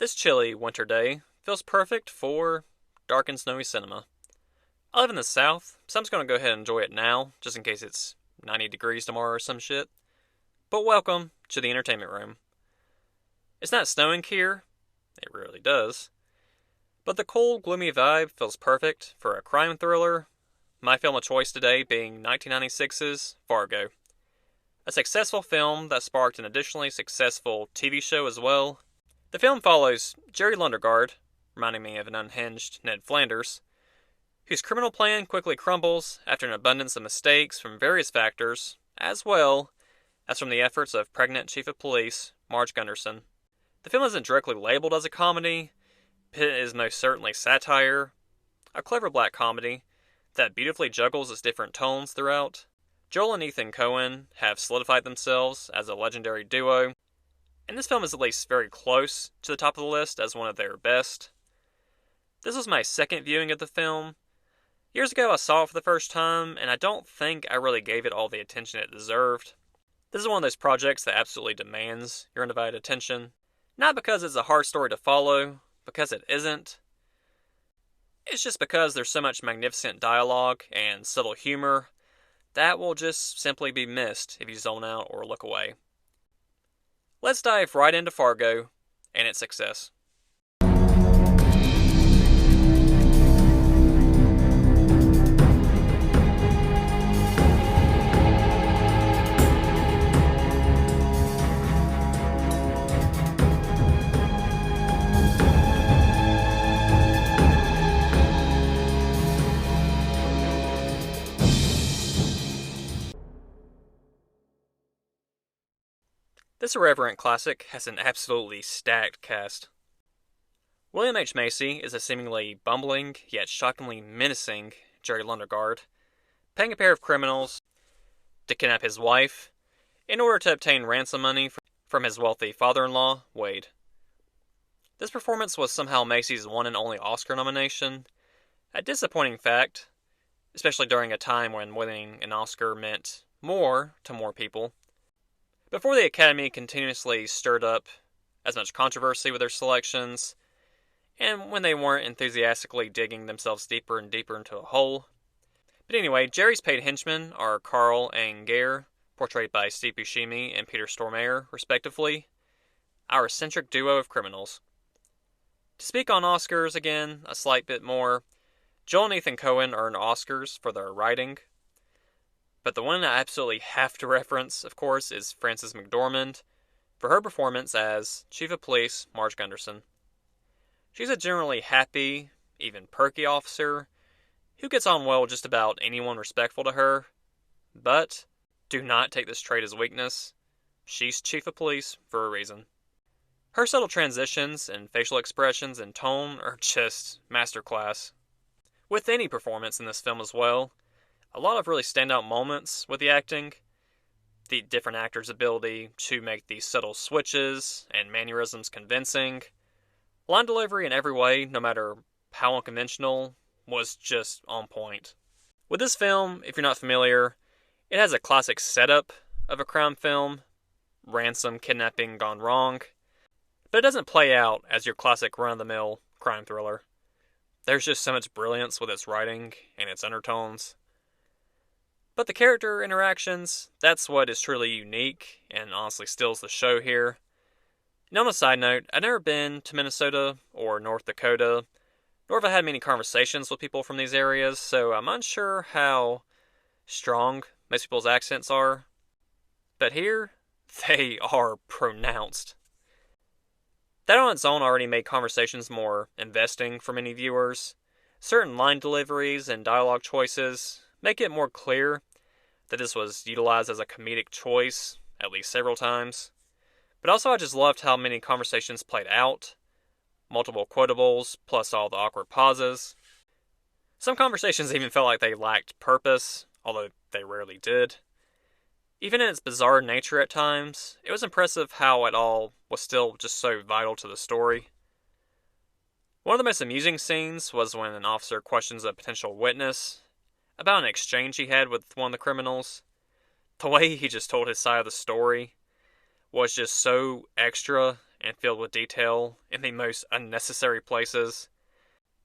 This chilly winter day feels perfect for dark and snowy cinema. I live in the South, so I'm just going to go ahead and enjoy it now, just in case it's 90 degrees tomorrow or some shit. But welcome to the entertainment room. It's not snowing here, it rarely does, but the cold, gloomy vibe feels perfect for a crime thriller, my film of choice today being 1996's Fargo. A successful film that sparked an additionally successful TV show as well. The film follows Jerry Lundegaard, reminding me of an unhinged Ned Flanders, whose criminal plan quickly crumbles after an abundance of mistakes from various factors, as well as from the efforts of pregnant Chief of Police Marge Gunderson. The film isn't directly labeled as a comedy, but it is most certainly satire, a clever black comedy that beautifully juggles its different tones throughout. Joel and Ethan Coen have solidified themselves as a legendary duo, and this film is at least very close to the top of the list as one of their best. This was my second viewing of the film. Years ago I saw it for the first time, and I don't think I really gave it all the attention it deserved. This is one of those projects that absolutely demands your undivided attention. Not because it's a hard story to follow, because it isn't. It's just because there's so much magnificent dialogue and subtle humor that will just simply be missed if you zone out or look away. Let's dive right into Fargo and its success. This irreverent classic has an absolutely stacked cast. William H. Macy is a seemingly bumbling, yet shockingly menacing Jerry Lundegaard, paying a pair of criminals to kidnap his wife in order to obtain ransom money from his wealthy father-in-law, Wade. This performance was somehow Macy's one and only Oscar nomination, a disappointing fact, especially during a time when winning an Oscar meant more to more people. Before the Academy continuously stirred up as much controversy with their selections, and when they weren't enthusiastically digging themselves deeper and deeper into a hole. But anyway, Jerry's paid henchmen are Carl and Gare, portrayed by Steve Buscemi and Peter Stormare, respectively, our eccentric duo of criminals. To speak on Oscars again, a slight bit more, Joel and Ethan Coen earned Oscars for their writing. But the one I absolutely have to reference, of course, is Frances McDormand for her performance as Chief of Police Marge Gunderson. She's a generally happy, even perky officer who gets on well with just about anyone respectful to her. But do not take this trait as weakness. She's Chief of Police for a reason. Her subtle transitions and facial expressions and tone are just masterclass. With any performance in this film as well, a lot of really standout moments with the acting, the different actors' ability to make these subtle switches and mannerisms convincing. Line delivery in every way, no matter how unconventional, was just on point. With this film, if you're not familiar, it has a classic setup of a crime film, ransom kidnapping gone wrong, but it doesn't play out as your classic run-of-the-mill crime thriller. There's just so much brilliance with its writing and its undertones. But the character interactions, that's what is truly unique, and honestly steals the show here. And on a side note, I've never been to Minnesota or North Dakota, nor have I had many conversations with people from these areas, so I'm unsure how strong most people's accents are. But here, they are pronounced. That on its own already made conversations more investing for many viewers. Certain line deliveries and dialogue choices make it more clear that this was utilized as a comedic choice at least several times. But also I just loved how many conversations played out, multiple quotables, plus all the awkward pauses. Some conversations even felt like they lacked purpose, although they rarely did. Even in its bizarre nature at times, it was impressive how it all was still just so vital to the story. One of the most amusing scenes was when an officer questions a potential witness about an exchange he had with one of the criminals. The way he just told his side of the story was just so extra and filled with detail in the most unnecessary places.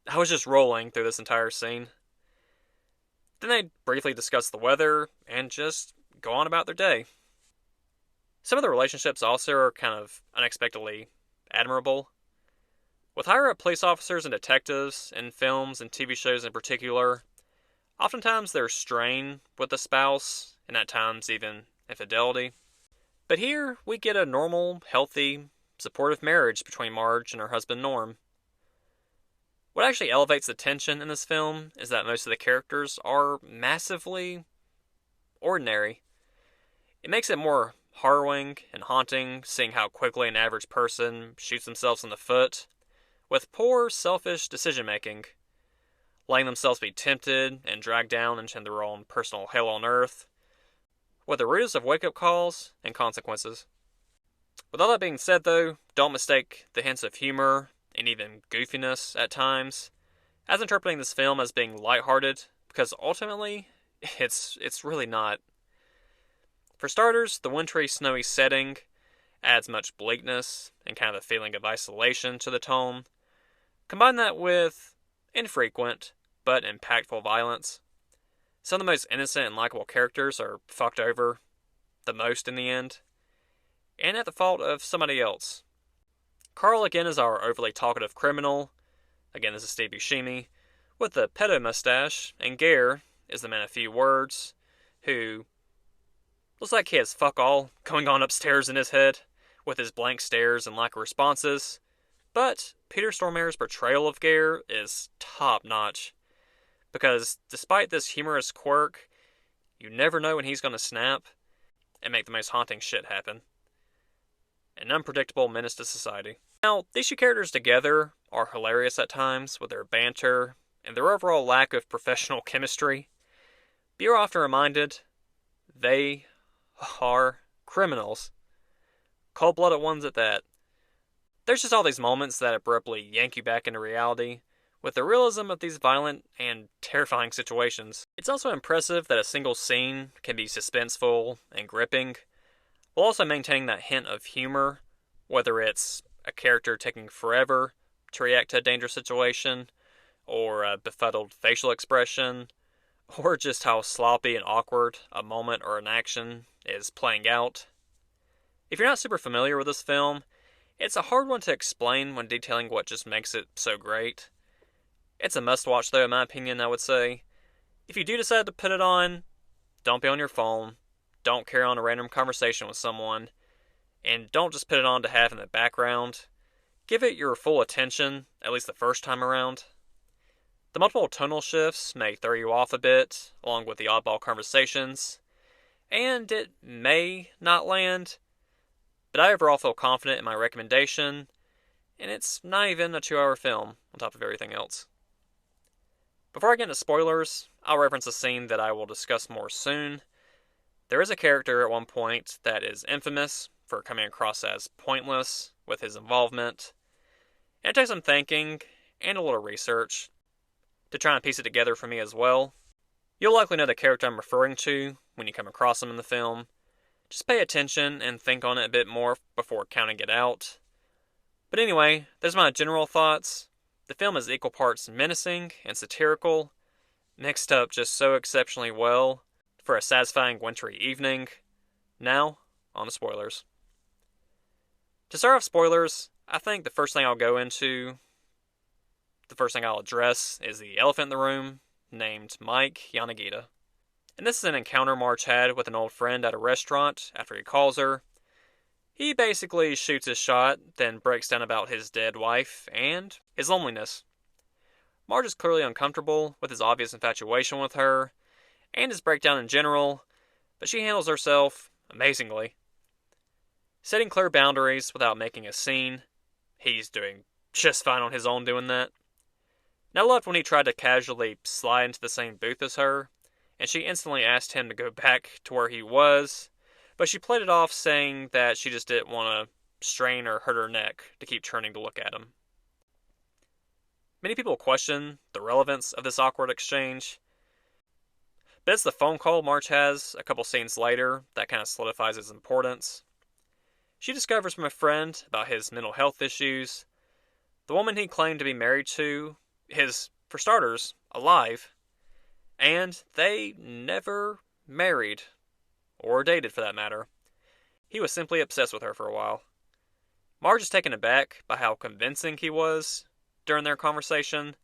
I was just rolling through this entire scene. Then they briefly discuss the weather and just go on about their day. Some of the relationships also are kind of unexpectedly admirable. With higher up police officers and detectives in films and TV shows in particular, oftentimes there's strain with the spouse, and at times even infidelity. But here, we get a normal, healthy, supportive marriage between Marge and her husband Norm. What actually elevates the tension in this film is that most of the characters are massively ordinary. It makes it more harrowing and haunting seeing how quickly an average person shoots themselves in the foot with poor, selfish decision making, letting themselves be tempted and dragged down into their own personal hell on earth, with the rudest of wake up calls and consequences. With all that being said, though, don't mistake the hints of humor and even goofiness at times as interpreting this film as being lighthearted, because ultimately, it's really not. For starters, the wintry, snowy setting adds much bleakness and kind of a feeling of isolation to the tone. Combine that with infrequent but impactful violence. Some of the most innocent and likable characters are fucked over the most in the end, and at the fault of somebody else. Carl again is our overly talkative criminal. Again, this is Steve Buscemi with the pedo mustache, and Gare is the man of few words, who looks like he has fuck all going on upstairs in his head, with his blank stares and lack of responses. But Peter Stormare's portrayal of Gare is top notch, because despite this humorous quirk, you never know when he's going to snap and make the most haunting shit happen. An unpredictable menace to society. Now, these two characters together are hilarious at times with their banter and their overall lack of professional chemistry. But you're often reminded they are criminals. Cold-blooded ones at that. There's just all these moments that abruptly yank you back into reality with the realism of these violent and terrifying situations. It's also impressive that a single scene can be suspenseful and gripping, while also maintaining that hint of humor, whether it's a character taking forever to react to a dangerous situation, or a befuddled facial expression, or just how sloppy and awkward a moment or an action is playing out. If you're not super familiar with this film, it's a hard one to explain when detailing what just makes it so great. It's a must-watch though, in my opinion, I would say. If you do decide to put it on, don't be on your phone. Don't carry on a random conversation with someone, and don't just put it on to have in the background. Give it your full attention, at least the first time around. The multiple tonal shifts may throw you off a bit, along with the oddball conversations, and it may not land, but I overall feel confident in my recommendation, and it's not even a 2-hour film on top of everything else. Before I get into spoilers, I'll reference a scene that I will discuss more soon. There is a character at one point that is infamous for coming across as pointless with his involvement, and it takes some thinking and a little research to try and piece it together for me as well. You'll likely know the character I'm referring to when you come across him in the film. Just pay attention and think on it a bit more before counting it out. But anyway, there's my general thoughts. The film is equal parts menacing and satirical, mixed up just so exceptionally well for a satisfying wintry evening. Now, on to spoilers. To start off spoilers, I think the first thing I'll address is the elephant in the room, named Mike Yanagita. And this is an encounter Marge had with an old friend at a restaurant after he calls her. He basically shoots his shot, then breaks down about his dead wife and his loneliness. Marge is clearly uncomfortable with his obvious infatuation with her, and his breakdown in general, but she handles herself amazingly. Setting clear boundaries without making a scene, he's doing just fine on his own doing that. Now loved when he tried to casually slide into the same booth as her, and she instantly asked him to go back to where he was, but she played it off saying that she just didn't want to strain or hurt her neck to keep turning to look at him. Many people question the relevance of this awkward exchange, but it's the phone call Marge has a couple scenes later that kind of solidifies its importance. She discovers from a friend about his mental health issues. The woman he claimed to be married to is, for starters, alive. And they never married, or dated for that matter. He was simply obsessed with her for a while. Marge is taken aback by how convincing he was during their conversation,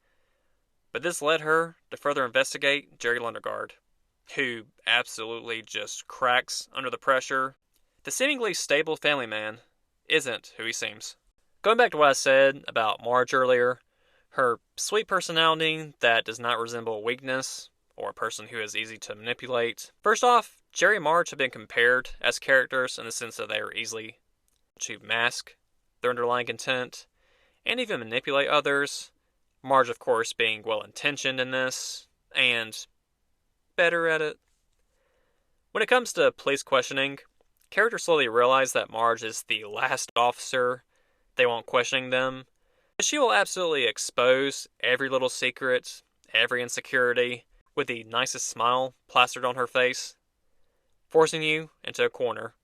but this led her to further investigate Jerry Lundegaard, who absolutely just cracks under the pressure. The seemingly stable family man isn't who he seems. Going back to what I said about Marge earlier, her sweet personality that does not resemble weakness or a person who is easy to manipulate. First off, Jerry and Marge have been compared as characters in the sense that they are easily to mask their underlying intent and even manipulate others. Marge, of course, being well-intentioned in this and better at it. When it comes to police questioning, characters slowly realize that Marge is the last officer they want questioning them. She will absolutely expose every little secret, every insecurity, with the nicest smile plastered on her face, forcing you into a corner.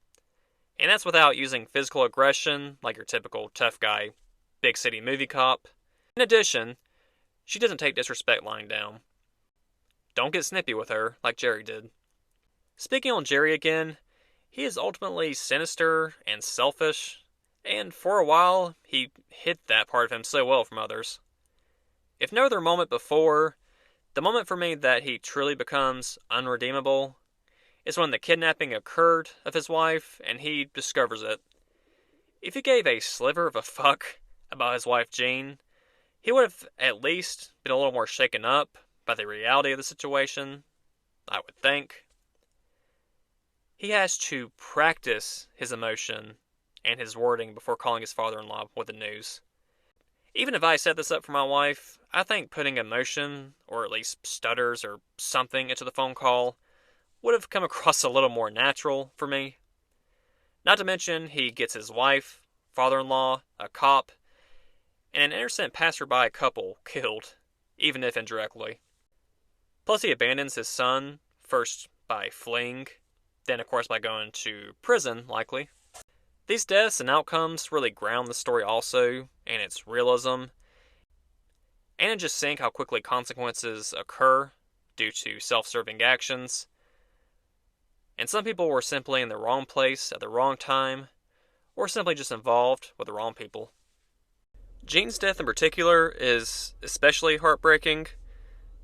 And that's without using physical aggression like your typical tough guy, big city movie cop. In addition, she doesn't take disrespect lying down. Don't get snippy with her like Jerry did. Speaking on Jerry again, he is ultimately sinister and selfish, and for a while, he hid that part of him so well from others. If no other moment before, the moment for me that he truly becomes unredeemable is when the kidnapping occurred of his wife and he discovers it. If he gave a sliver of a fuck about his wife Jean, he would have at least been a little more shaken up by the reality of the situation, I would think. He has to practice his emotion and his wording before calling his father-in-law with the news. Even if I set this up for my wife, I think putting emotion, or at least stutters or something, into the phone call would have come across a little more natural for me. Not to mention, he gets his wife, father-in-law, a cop, and an innocent passerby couple killed, even if indirectly. Plus he abandons his son, first by fleeing, then of course by going to prison, likely. These deaths and outcomes really ground the story also, and its realism, and just seeing how quickly consequences occur due to self-serving actions. And some people were simply in the wrong place at the wrong time, or simply just involved with the wrong people. Jean's death in particular is especially heartbreaking,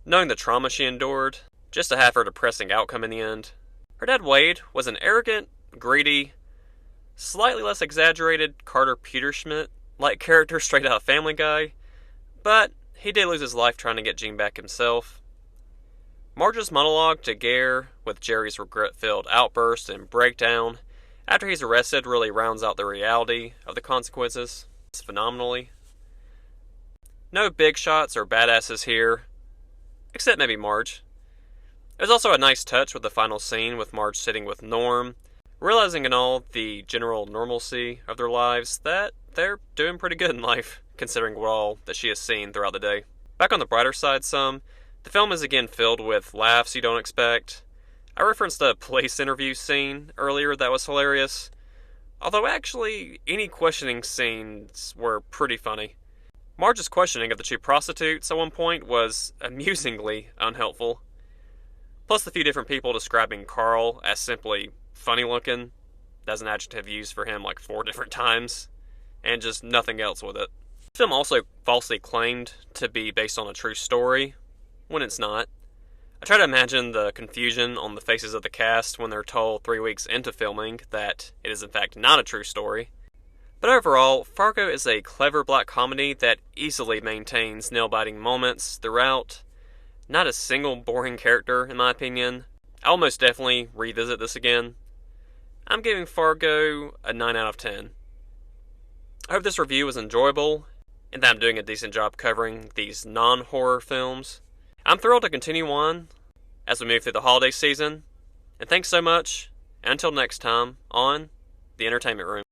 knowing the trauma she endured, just to have her depressing outcome in the end. Her dad Wade was an arrogant, greedy, slightly less exaggerated Carter Peterschmidt-like character straight out of Family Guy, but he did lose his life trying to get Jean back himself. Marge's monologue to Gare, with Jerry's regret-filled outburst and breakdown after he's arrested, really rounds out the reality of the consequences phenomenally. No big shots or badasses here, except maybe Marge. There's also a nice touch with the final scene with Marge sitting with Norm, realizing in all the general normalcy of their lives that they're doing pretty good in life, considering what all that she has seen throughout the day. Back on the brighter side some, the film is again filled with laughs you don't expect. I referenced a police interview scene earlier that was hilarious, although actually any questioning scenes were pretty funny. Marge's questioning of the two prostitutes at one point was amusingly unhelpful. Plus the few different people describing Carl as simply funny looking. That's an adjective used for him like 4 different times, and just nothing else with it. The film also falsely claimed to be based on a true story, when it's not. I try to imagine the confusion on the faces of the cast when they're told 3 weeks into filming that it is in fact not a true story. But overall, Fargo is a clever black comedy that easily maintains nail-biting moments throughout. Not a single boring character, in my opinion. I'll most definitely revisit this again. I'm giving Fargo a 9 out of 10. I hope this review was enjoyable, and that I'm doing a decent job covering these non-horror films. I'm thrilled to continue on as we move through the holiday season, and thanks so much, and until next time, on The Entertainment Room.